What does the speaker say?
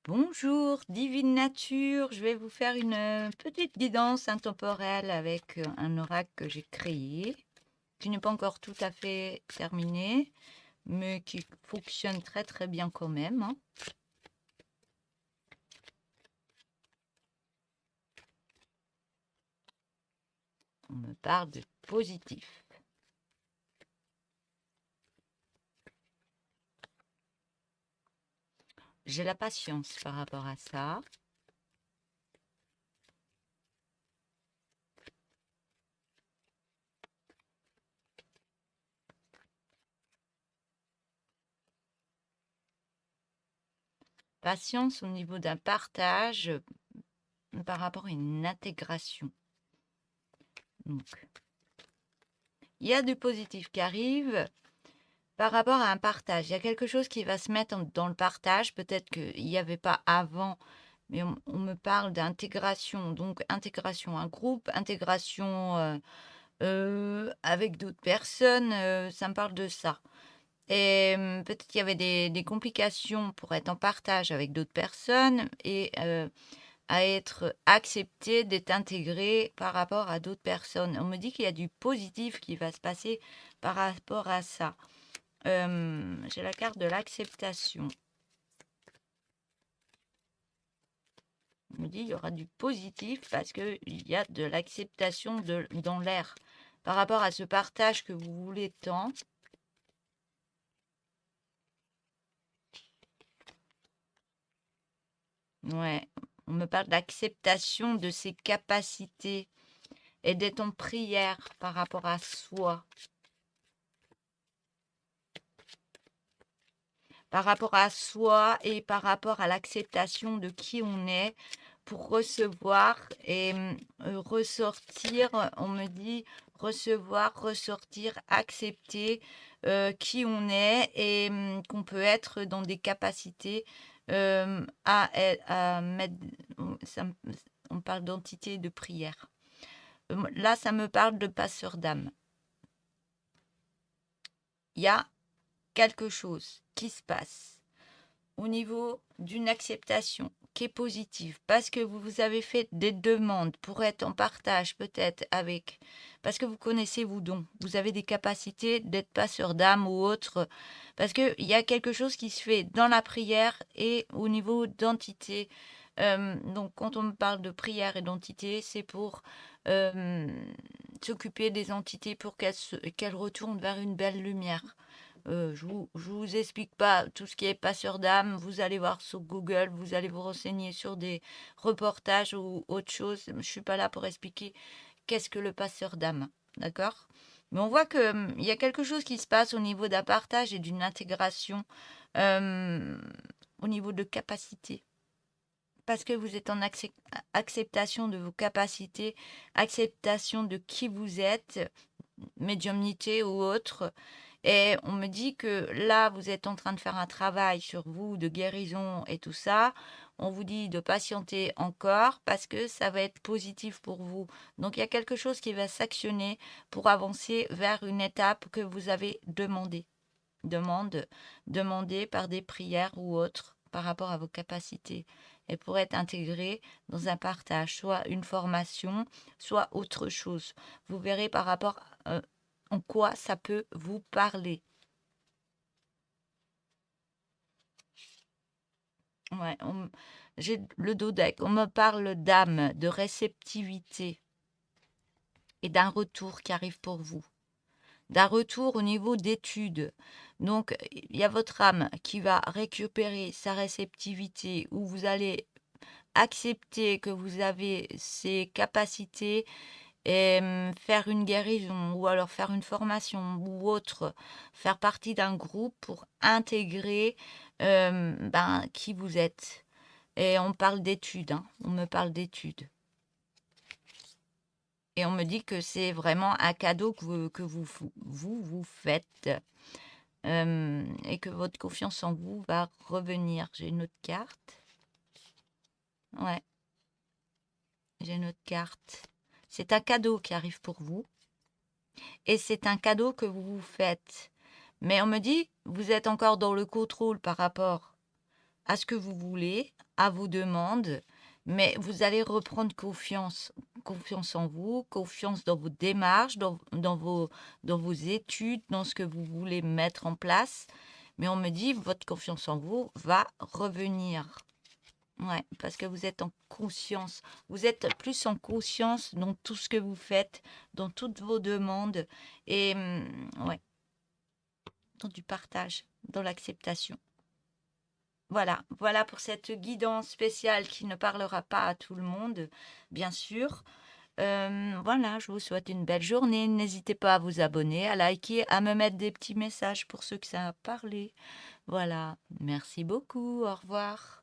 Bonjour, divine nature. Je vais vous faire une petite guidance intemporelle avec un oracle que j'ai créé, qui n'est pas encore tout à fait terminé, mais qui fonctionne très très bien quand même, hein. On me parle de positif. J'ai la patience par rapport à ça. Patience au niveau d'un partage par rapport à une intégration. Donc, il y a du positif qui arrive. Par rapport à un partage, il y a quelque chose qui va se mettre dans le partage. Peut-être qu'il n'y avait pas avant, mais on me parle d'intégration. Donc, intégration un groupe, intégration avec d'autres personnes, ça me parle de ça. Et peut-être qu'il y avait des complications pour être en partage avec d'autres personnes et à être accepté, d'être intégré par rapport à d'autres personnes. On me dit qu'il y a du positif qui va se passer par rapport à ça. J'ai la carte de l'acceptation. On me dit il y aura du positif parce qu'il y a de l'acceptation dans l'air par rapport à ce partage que vous voulez tant. Ouais, on me parle d'acceptation de ses capacités et d'être en prière par rapport à soi. Par rapport à soi et par rapport à l'acceptation de qui on est pour recevoir et ressortir, on me dit recevoir, ressortir, accepter qui on est et qu'on peut être dans des capacités à mettre, ça on parle d'entité de prière. Là, ça me parle de passeur d'âme. Il y a quelque chose qui se passe au niveau d'une acceptation qui est positive, parce que vous avez fait des demandes pour être en partage peut-être avec, parce que vous connaissez vos dons, vous avez des capacités d'être passeur d'âme ou autre, parce qu'il y a quelque chose qui se fait dans la prière et au niveau d'entité. Donc quand on me parle de prière et d'entité, c'est pour euh, s'occuper des entités pour qu'elles retournent vers une belle lumière. Je vous explique pas tout ce qui est passeur d'âme. Vous allez voir sur Google, vous allez vous renseigner sur des reportages ou autre chose. Je suis pas là pour expliquer qu'est-ce que le passeur d'âme, d'accord? Mais on voit que il y a quelque chose qui se passe au niveau d'un partage et d'une intégration euh, au niveau de capacité. Parce que vous êtes en acceptation de vos capacités, acceptation de qui vous êtes, médiumnité ou autre. Et on me dit que là, vous êtes en train de faire un travail sur vous, de guérison et tout ça. On vous dit de patienter encore parce que ça va être positif pour vous. Donc, il y a quelque chose qui va s'actionner pour avancer vers une étape que vous avez demandée par des prières ou autres par rapport à vos capacités. Et pour être intégré dans un partage, soit une formation, soit autre chose. Vous verrez par rapport en quoi ça peut vous parler. Ouais, j'ai le dos deck. On me parle d'âme, de réceptivité et d'un retour qui arrive pour vous. D'un retour au niveau d'études. Donc, il y a votre âme qui va récupérer sa réceptivité, où vous allez accepter que vous avez ces capacités et faire une guérison ou alors faire une formation ou autre, faire partie d'un groupe pour intégrer qui vous êtes. Et on parle d'études, hein, on me parle d'études. Et on me dit que c'est vraiment un cadeau que vous faites et que votre confiance en vous va revenir. J'ai une autre carte. Ouais, j'ai une autre carte. C'est un cadeau qui arrive pour vous et c'est un cadeau que vous vous faites. Mais on me dit, vous êtes encore dans le contrôle par rapport à ce que vous voulez, à vos demandes, mais vous allez reprendre confiance. Confiance en vous, confiance dans vos démarches, dans vos études, dans ce que vous voulez mettre en place. Mais on me dit, votre confiance en vous va revenir. Ouais, parce que vous êtes en conscience. Vous êtes plus en conscience dans tout ce que vous faites, dans toutes vos demandes et ouais, dans du partage, dans l'acceptation. Voilà, voilà pour cette guidance spéciale qui ne parlera pas à tout le monde, bien sûr. Voilà, je vous souhaite une belle journée. N'hésitez pas à vous abonner, à liker, à me mettre des petits messages pour ceux que ça a parlé. Voilà, merci beaucoup. Au revoir.